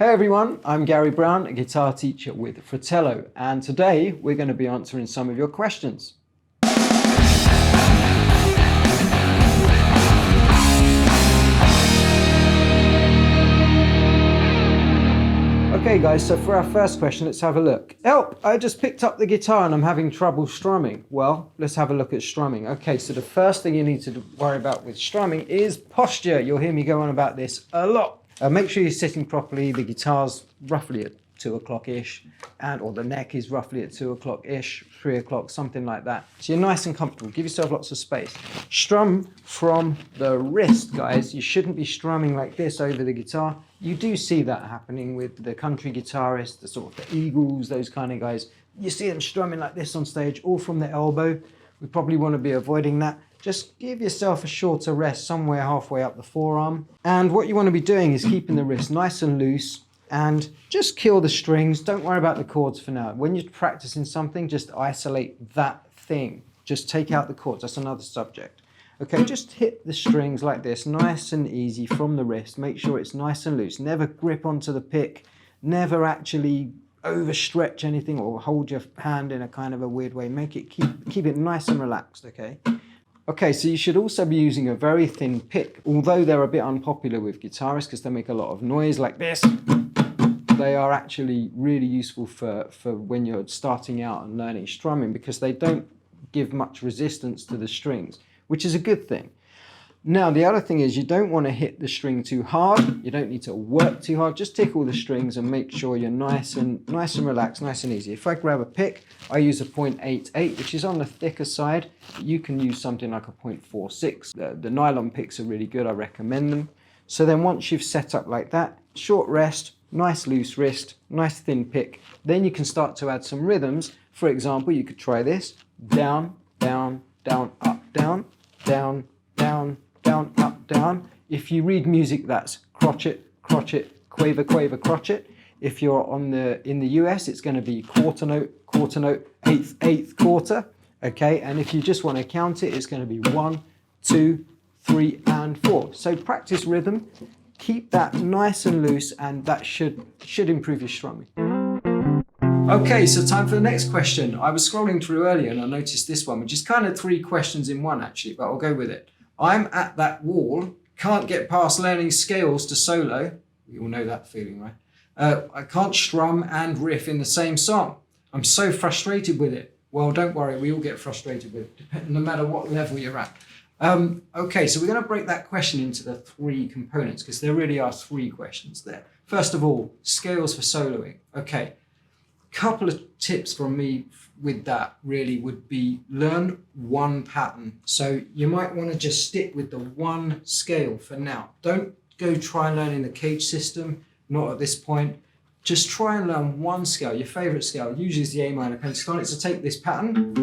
Hey everyone, I'm Gary Brown, a guitar teacher with Fretello, and today we're going to be answering some of your questions. Okay guys, so for our first question, let's have a look. Help! I just picked up the guitar and I'm having trouble strumming. Well, let's have a look at strumming. Okay, so the first thing you need to worry about with strumming is posture. You'll hear me go on about this a lot. Make sure you're sitting properly. The guitar's roughly at 2 o'clock-ish, or the neck is roughly at 2 o'clock-ish, 3 o'clock, something like that. So you're nice and comfortable. Give yourself lots of space. Strum from the wrist, guys. You shouldn't be strumming like this over the guitar. You do see that happening with the country guitarists, the sort of the Eagles, those kind of guys. You see them strumming like this on stage, all from the elbow. We probably want to be avoiding that. Just give yourself a shorter rest somewhere halfway up the forearm. And what you want to be doing is keeping the wrist nice and loose and just kill the strings. Don't worry about the chords for now. When you're practicing something, just isolate that thing. Just take out the chords. That's another subject. Okay, just hit the strings like this, nice and easy from the wrist. Make sure it's nice and loose. Never grip onto the pick. Never actually overstretch anything or hold your hand in a kind of a weird way. Keep it nice and relaxed, okay? Okay, so you should also be using a very thin pick. Although they're a bit unpopular with guitarists because they make a lot of noise like this, they are actually really useful for when you're starting out and learning strumming because they don't give much resistance to the strings, which is a good thing. Now, the other thing is you don't want to hit the string too hard. You don't need to work too hard. Just tickle the strings and make sure you're nice and relaxed, nice and easy. If I grab a pick, I use a 0.88, which is on the thicker side. You can use something like a 0.46. The nylon picks are really good. I recommend them. So then once you've set up like that, short rest, nice loose wrist, nice thin pick, then you can start to add some rhythms. For example, you could try this. Down, down, down, up, down, down, down, down, up, down. If you read music, that's crotchet, crotchet, quaver, quaver, crotchet. If you're in the US, it's going to be quarter note, eighth quarter. Okay, and if you just want to count it, it's going to be 1, 2, 3, and 4. So practice rhythm, keep that nice and loose, and that should improve your strumming. Okay, so time for the next question. I was scrolling through earlier and I noticed this one, which is kind of 3 questions in one actually, but I'll go with it. I'm at that wall, can't get past learning scales to solo. We all know that feeling, right? I can't strum and riff in the same song. I'm so frustrated with it. Well, don't worry, we all get frustrated with it, no matter what level you're at. Okay, so we're going to break that question into the 3 components because there really are 3 questions there. First of all, scales for soloing. Okay, couple of tips from me with that really would be learn one pattern. So you might want to just stick with the one scale for now. Don't go try learning the cage system, not at this point. Just try and learn one scale, your favorite scale, usually is the A minor pentatonic. So take this pattern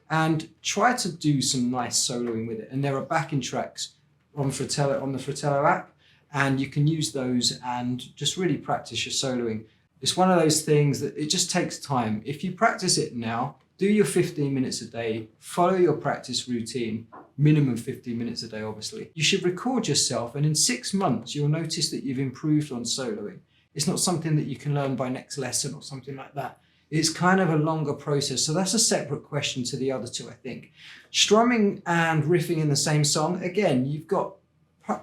and try to do some nice soloing with it. And there are backing tracks on the Fretello app, and you can use those and just really practice your soloing. It's one of those things that it just takes time. If you practice it now, do your 15 minutes a day, follow your practice routine, minimum 15 minutes a day, obviously. You should record yourself, and in 6 months, you'll notice that you've improved on soloing. It's not something that you can learn by next lesson or something like that. It's kind of a longer process. So that's a separate question to the other 2, I think. Strumming and riffing in the same song, again, you've got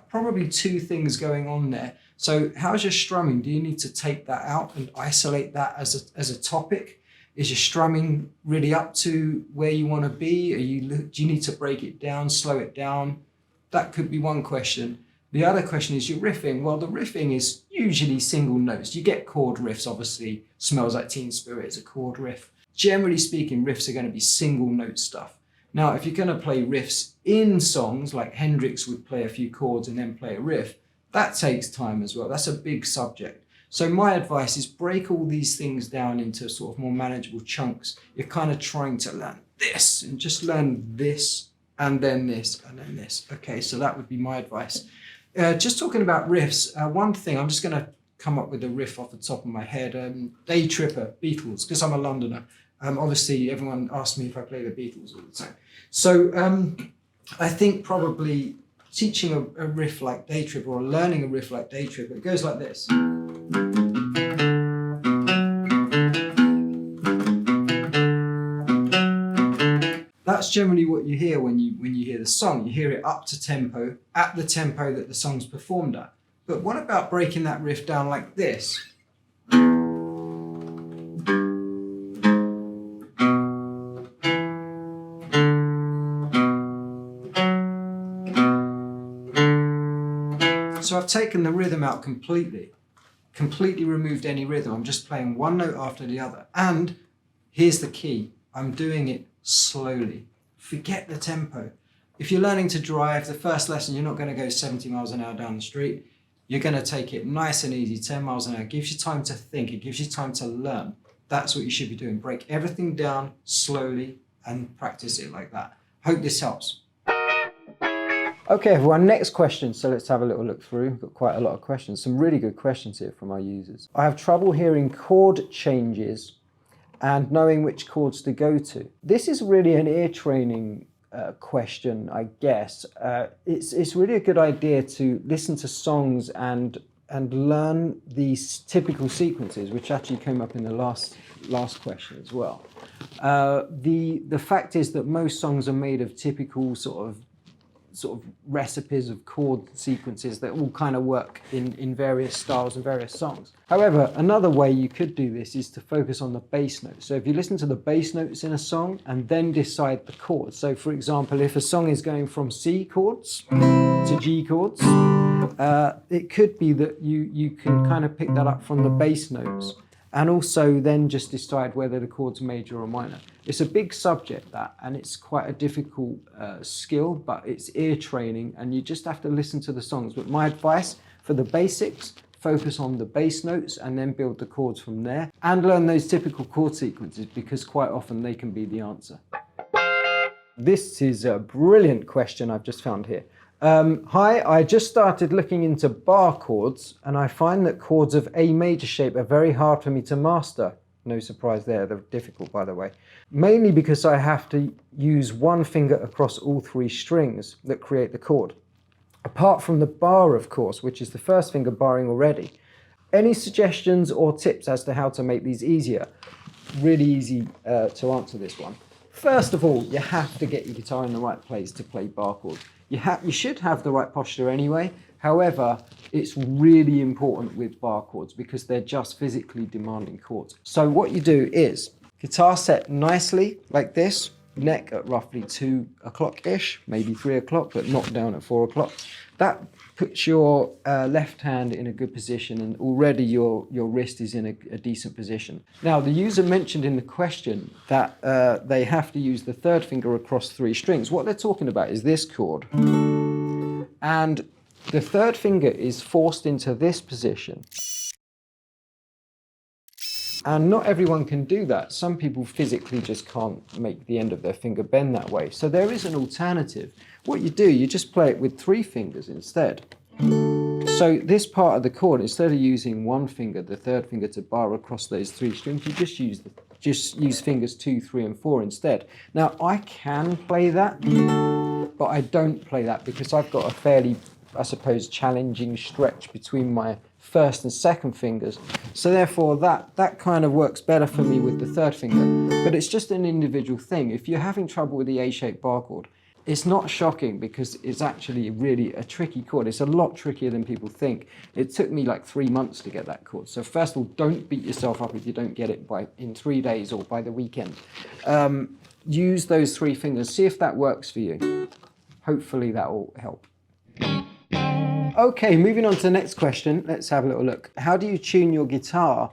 probably 2 things going on there. So how's your strumming? Do you need to take that out and isolate that as a topic? Is your strumming really up to where you want to be? Do you need to break it down, slow it down? That could be one question. The other question is your riffing. Well, the riffing is usually single notes. You get chord riffs, obviously. Smells Like Teen Spirit is a chord riff. Generally speaking, riffs are going to be single note stuff. Now, if you're going to play riffs in songs, like Hendrix would play a few chords and then play a riff, that takes time as well. That's a big subject. So my advice is break all these things down into sort of more manageable chunks. You're kind of trying to learn this and just learn this and then this and then this. Okay, so that would be my advice. Just talking about riffs, one thing, I'm just going to come up with a riff off the top of my head. Day Tripper, Beatles, because I'm a Londoner. Obviously, everyone asks me if I play the Beatles all the time. So I think probably teaching a riff like Day Trip or learning a riff like Day Trip, it goes like this. That's generally what you hear when you hear the song. You hear it up to tempo, at the tempo that the song's performed at. But what about breaking that riff down like this? So I've taken the rhythm out completely removed any rhythm. I'm just playing one note after the other. And here's the key, I'm doing it slowly. Forget the tempo. If you're learning to drive, the first lesson, you're not going to go 70 miles an hour down the street. You're going to take it nice and easy, 10 miles an hour. It gives you time to think. It gives you time to learn. That's what you should be doing. Break everything down slowly and practice it like that. Hope this helps. Okay, everyone, next question. So let's have a little look through. We've got quite a lot of questions. Some really good questions here from our users. I have trouble hearing chord changes and knowing which chords to go to. This is really an ear training question, I guess. It's really a good idea to listen to songs and learn these typical sequences, which actually came up in the last question as well. The fact is that most songs are made of typical sort of recipes of chord sequences that all kind of work in various styles and various songs. However, another way you could do this is to focus on the bass notes. So if you listen to the bass notes in a song and then decide the chords. So for example, if a song is going from C chords to G chords, it could be that you can kind of pick that up from the bass notes and also then just decide whether the chord's major or minor. It's a big subject, that, and it's quite a difficult skill, but it's ear training and you just have to listen to the songs. But my advice for the basics, focus on the bass notes and then build the chords from there and learn those typical chord sequences because quite often they can be the answer. This is a brilliant question I've just found here. Hi, I just started looking into bar chords and I find that chords of A major shape are very hard for me to master. No surprise there, they're difficult by the way. Mainly because I have to use one finger across all three strings that create the chord. Apart from the bar, of course, which is the first finger barring already. Any suggestions or tips as to how to make these easier? Really easy to answer this one. First of all, you have to get your guitar in the right place to play bar chords. You should have the right posture anyway. However, it's really important with bar chords because they're just physically demanding chords. So what you do is guitar set nicely like this, neck at roughly 2 o'clock-ish, maybe 3 o'clock, but not down at 4 o'clock. That puts your left hand in a good position and already your wrist is in a decent position. Now, the user mentioned in the question that they have to use the third finger across 3 strings. What they're talking about is this chord. And the third finger is forced into this position. And not everyone can do that. Some people physically just can't make the end of their finger bend that way. So there is an alternative. What you do, you just play it with 3 fingers instead. So this part of the chord, instead of using one finger, the third finger to bar across those 3 strings, you just use fingers 2, 3, and 4 instead. Now I can play that, but I don't play that because I've got a fairly, I suppose, challenging stretch between my first and second fingers. So therefore that kind of works better for me with the third finger. But it's just an individual thing. If you're having trouble with the A-shaped bar chord, it's not shocking because it's actually really a tricky chord. It's a lot trickier than people think. It took me like 3 months to get that chord. So first of all, don't beat yourself up if you don't get it in 3 days or by the weekend. Use those 3 fingers. See if that works for you. Hopefully that will help. Okay, moving on to the next question. Let's have a little look. How do you tune your guitar?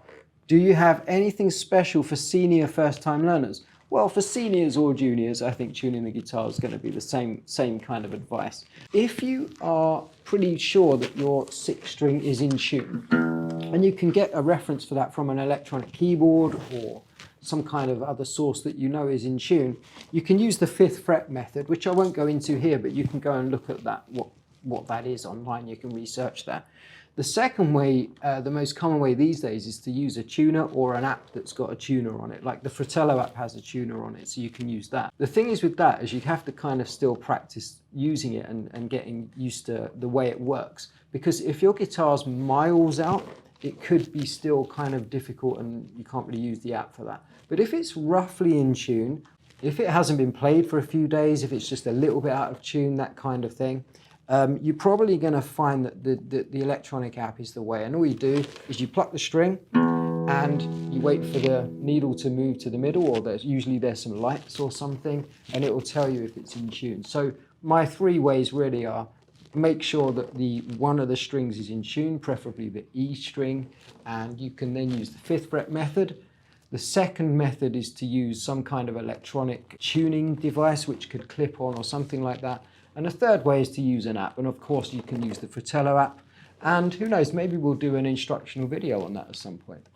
Do you have anything special for senior first-time learners? Well, for seniors or juniors, I think tuning the guitar is going to be the same kind of advice. If you are pretty sure that your 6th string is in tune, and you can get a reference for that from an electronic keyboard or some kind of other source that you know is in tune, you can use the 5th fret method, which I won't go into here, but you can go and look at that, what that is online. You can research that. The second way, the most common way these days, is to use a tuner or an app that's got a tuner on it. Like the Fretello app has a tuner on it, so you can use that. The thing is with that is you have to kind of still practice using it and getting used to the way it works. Because if your guitar's miles out, it could be still kind of difficult and you can't really use the app for that. But if it's roughly in tune, if it hasn't been played for a few days, if it's just a little bit out of tune, that kind of thing, you're probably going to find that the electronic app is the way. And all you do is you pluck the string and you wait for the needle to move to the middle, or there's some lights or something, and it will tell you if it's in tune. So my 3 ways really are: make sure that one of the strings is in tune, preferably the E string, and you can then use the 5th fret method. The second method is to use some kind of electronic tuning device which could clip on or something like that. And the third way is to use an app. And of course you can use the Fretello app. And who knows, maybe we'll do an instructional video on that at some point.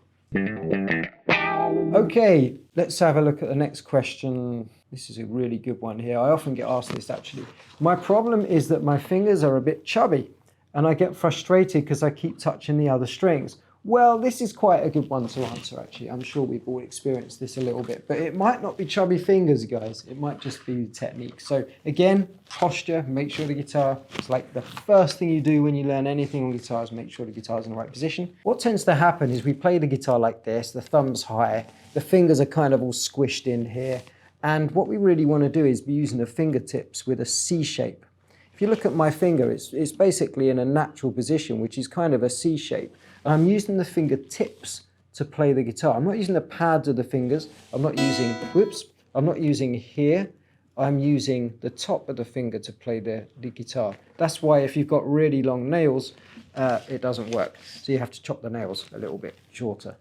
Okay, let's have a look at the next question. This is a really good one here. I often get asked this actually. My problem is that my fingers are a bit chubby and I get frustrated because I keep touching the other strings. Well, this is quite a good one to answer actually. I'm sure we've all experienced this a little bit, but it might not be chubby fingers, guys. It might just be technique. So again, posture, make sure the guitar, it's like the first thing you do when you learn anything on guitar is make sure the guitar's in the right position. What tends to happen is we play the guitar like this, the thumb's high, the fingers are kind of all squished in here. And what we really want to do is be using the fingertips with a C shape. If you look at my finger, it's basically in a natural position, which is kind of a C shape. And I'm using the fingertips to play the guitar. I'm not using the pads of the fingers. I'm not using here. I'm using the top of the finger to play the guitar. That's why if you've got really long nails, it doesn't work. So you have to chop the nails a little bit shorter.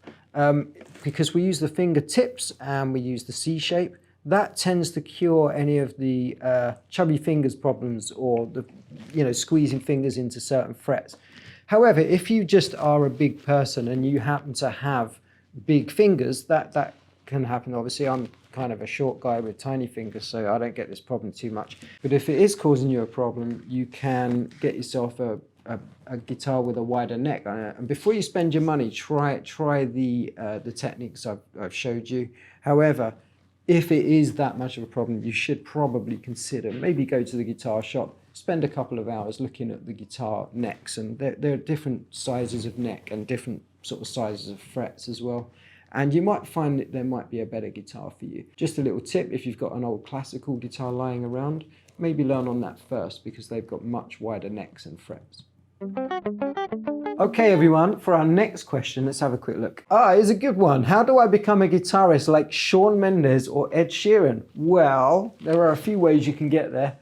Because we use the fingertips and we use the C shape, that tends to cure any of the chubby fingers problems or the squeezing fingers into certain frets. However, if you just are a big person and you happen to have big fingers, that can happen. Obviously, I'm kind of a short guy with tiny fingers, so I don't get this problem too much. But if it is causing you a problem, you can get yourself a guitar with a wider neck. And before you spend your money, try the techniques I've showed you. However, if it is that much of a problem, you should probably consider, maybe go to the guitar shop, spend a couple of hours looking at the guitar necks, and there are different sizes of neck and different sort of sizes of frets as well. And you might find that there might be a better guitar for you. Just a little tip, if you've got an old classical guitar lying around, maybe learn on that first because they've got much wider necks and frets. Okay everyone, for our next question, let's have a quick look. Here's a good one. How do I become a guitarist like Shawn Mendes or Ed Sheeran? Well, there are a few ways you can get there.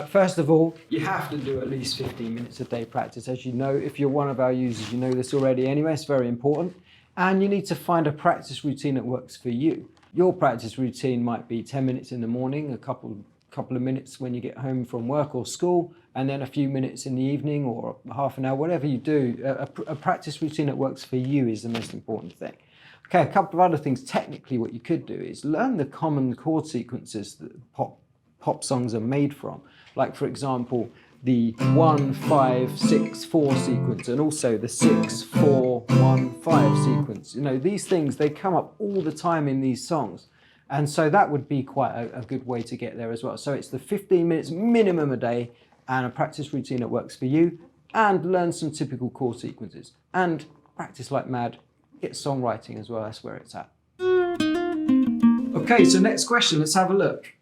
First of all, you have to do at least 15 minutes a day practice. As you know, if you're one of our users, you know this already anyway, it's very important. And you need to find a practice routine that works for you. Your practice routine might be 10 minutes in the morning, a couple of minutes when you get home from work or school, and then a few minutes in the evening or half an hour, whatever you do. A practice routine that works for you is the most important thing. Okay, a couple of other things. Technically, what you could do is learn the common chord sequences that pop songs are made from. Like, for example, the 1-5-6-4 sequence, and also the 6-4-1-5 sequence. You know, these things, they come up all the time in these songs. And so that would be quite a good way to get there as well. So it's the 15 minutes minimum a day and a practice routine that works for you, and learn some typical chord sequences. And practice like mad, get songwriting as well, that's where it's at. Okay, so next question, let's have a look.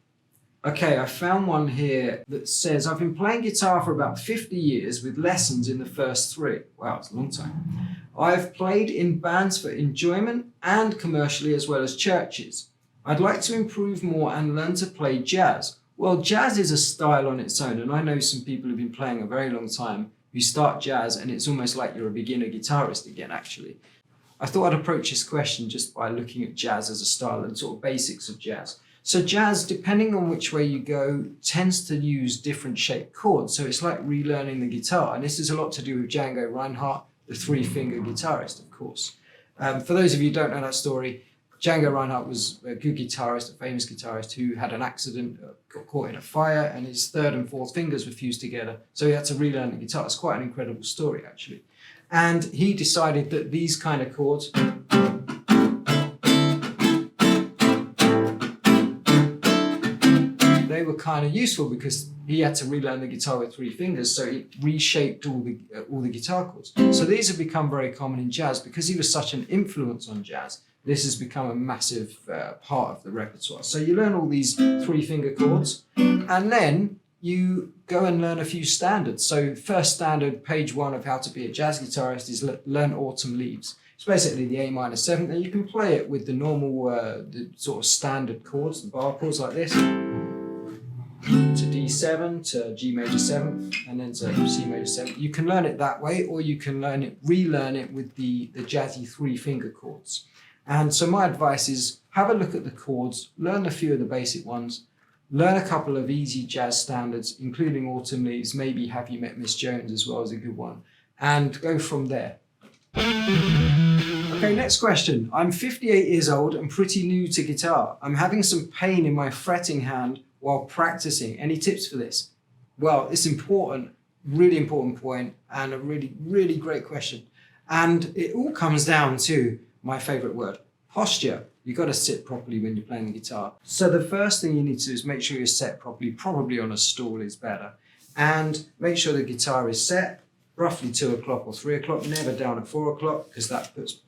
Okay, I found one here that says, I've been playing guitar for about 50 years with lessons in the first 3. Wow, it's a long time. I've played in bands for enjoyment and commercially as well as churches. I'd like to improve more and learn to play jazz. Well, jazz is a style on its own, and I know some people who've been playing a very long time who start jazz and it's almost like you're a beginner guitarist again, actually. I thought I'd approach this question just by looking at jazz as a style and sort of basics of jazz. So jazz, depending on which way you go, tends to use different shaped chords. So it's like relearning the guitar. And this has a lot to do with Django Reinhardt, the 3-finger guitarist, of course. For those of you who don't know that story, Django Reinhardt was a good guitarist, a famous guitarist who had an accident, got caught in a fire, and his 3rd and 4th fingers were fused together. So he had to relearn the guitar. It's quite an incredible story, actually. And he decided that these kind of chords they were kind of useful because he had to relearn the guitar with 3 fingers, so it reshaped all the guitar chords. So these have become very common in jazz because he was such an influence on jazz. This has become a massive part of the repertoire. So you learn all these 3-finger chords, and then you go and learn a few standards. So first standard, page 1 of how to be a jazz guitarist is learn autumn leaves. It's basically the A minor 7th, and you can play it with the normal, the sort of standard chords, the bar chords like this, to D7, to G major 7th, and then to C major 7th. You can learn it that way, or you can relearn it with the jazzy 3-finger chords. And so my advice is have a look at the chords, learn a few of the basic ones, learn a couple of easy jazz standards, including Autumn Leaves, maybe Have You Met Miss Jones as well as a good one, and go from there. Okay, next question. I'm 58 years old and pretty new to guitar. I'm having some pain in my fretting hand while practicing. Any tips for this? Well, it's important, really important point, and a really, really great question. And it all comes down to my favorite word, posture. You've got to sit properly when you're playing the guitar. So the first thing you need to do is make sure you're set properly, probably on a stool is better. And make sure the guitar is set roughly 2 o'clock or 3 o'clock, never down at 4 o'clock because that puts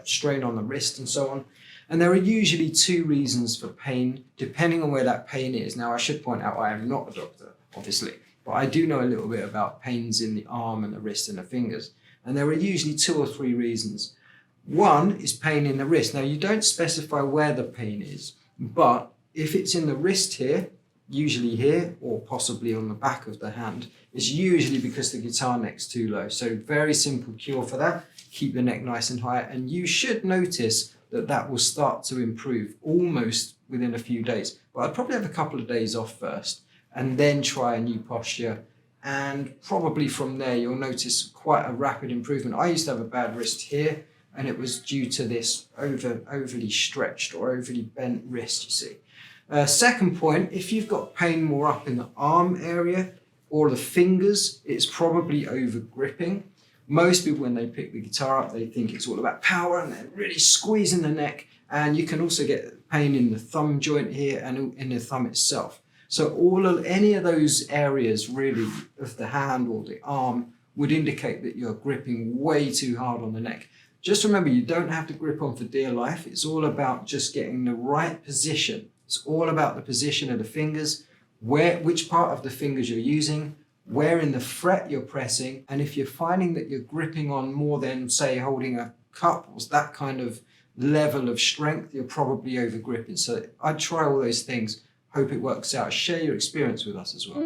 strain on the wrist and so on. And there are usually 2 reasons for pain, depending on where that pain is. Now, I should point out I am not a doctor, obviously, but I do know a little bit about pains in the arm and the wrist and the fingers. And there are usually 2 or 3 reasons. One is pain in the wrist. Now, you don't specify where the pain is, but if it's in the wrist here, usually here, or possibly on the back of the hand, it's usually because the guitar neck's too low. So very simple cure for that. Keep the neck nice and high, and you should notice that will start to improve almost within a few days. But I'd probably have a couple of days off first and then try a new posture. And probably from there, you'll notice quite a rapid improvement. I used to have a bad wrist here, and it was due to this overly stretched or overly bent wrist, you see. Second point, if you've got pain more up in the arm area or the fingers, it's probably over gripping. Most people, when they pick the guitar up, they think it's all about power and they're really squeezing the neck. And you can also get pain in the thumb joint here and in the thumb itself. So any of those areas really of the hand or the arm would indicate that you're gripping way too hard on the neck. Just remember, you don't have to grip on for dear life. It's all about just getting the right position. It's all about the position of the fingers, which part of the fingers you're using, where in the fret you're pressing, and if you're finding that you're gripping on more than, say, holding a cup or that kind of level of strength, you're probably over gripping. So I'd try all those things. Hope it works out. Share your experience with us as well.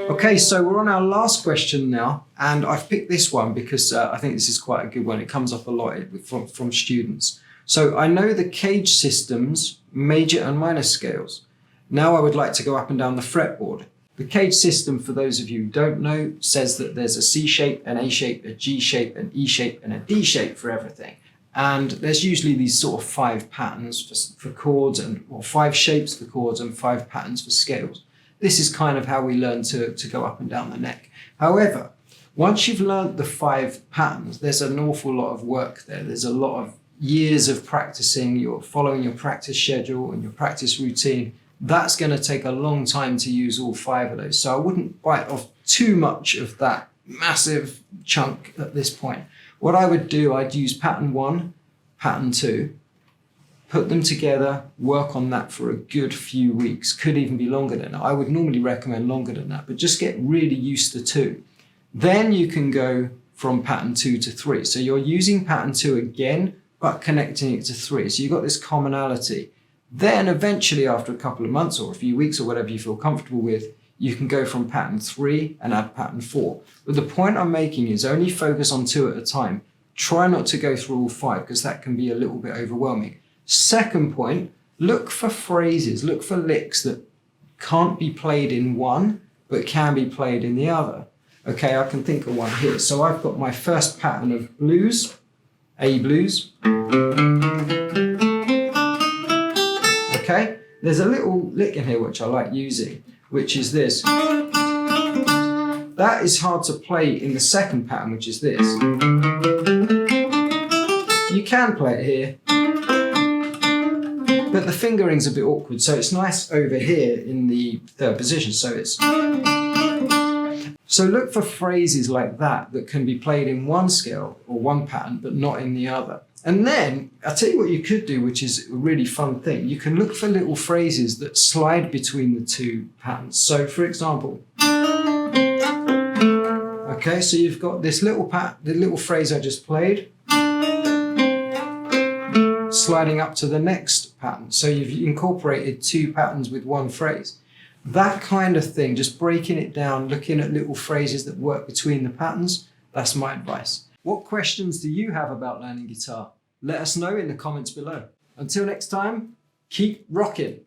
Okay, so we're on our last question now, and I've picked this one because I think this is quite a good one. It comes up a lot from students. So I know the cage system's major and minor scales. Now I would like to go up and down the fretboard. The cage system, for those of you who don't know, says that there's a C shape, an A shape, a G shape, an E shape, and a D shape for everything. And there's usually these sort of 5 patterns for chords, or 5 shapes for chords and 5 patterns for scales. This is kind of how we learn to go up and down the neck. However, once you've learned the 5 patterns, there's an awful lot of work there. There's a lot of years of practicing. You're following your practice schedule and your practice routine. That's going to take a long time to use all 5 of those. So I wouldn't bite off too much of that massive chunk at this point. What I would do, I'd use pattern 1, pattern 2, put them together, work on that for a good few weeks, could even be longer than that. I would normally recommend longer than that, but just get really used to 2. Then you can go from pattern 2 to 3. So you're using pattern 2 again, but connecting it to 3. So you've got this commonality. Then eventually, after a couple of months or a few weeks or whatever you feel comfortable with, you can go from pattern 3 and add pattern 4. But the point I'm making is only focus on 2 at a time. Try not to go through all 5 because that can be a little bit overwhelming. Second point, look for phrases, look for licks that can't be played in one, but can be played in the other. Okay, I can think of one here. So I've got my first pattern of blues, A blues. Okay, there's a little lick in here which I like using, which is this. That is hard to play in the second pattern, which is this. You can play it here, but the fingering's a bit awkward, so it's nice over here in the third position. So look for phrases like that that can be played in one scale or one pattern, but not in the other. And then I'll tell you what you could do, which is a really fun thing. You can look for little phrases that slide between the two patterns. So for example, okay, so you've got this little the little phrase I just played, sliding up to the next pattern. So you've incorporated two patterns with one phrase. That kind of thing, just breaking it down, looking at little phrases that work between the patterns, that's my advice. What questions do you have about learning guitar? Let us know in the comments below. Until next time, keep rocking.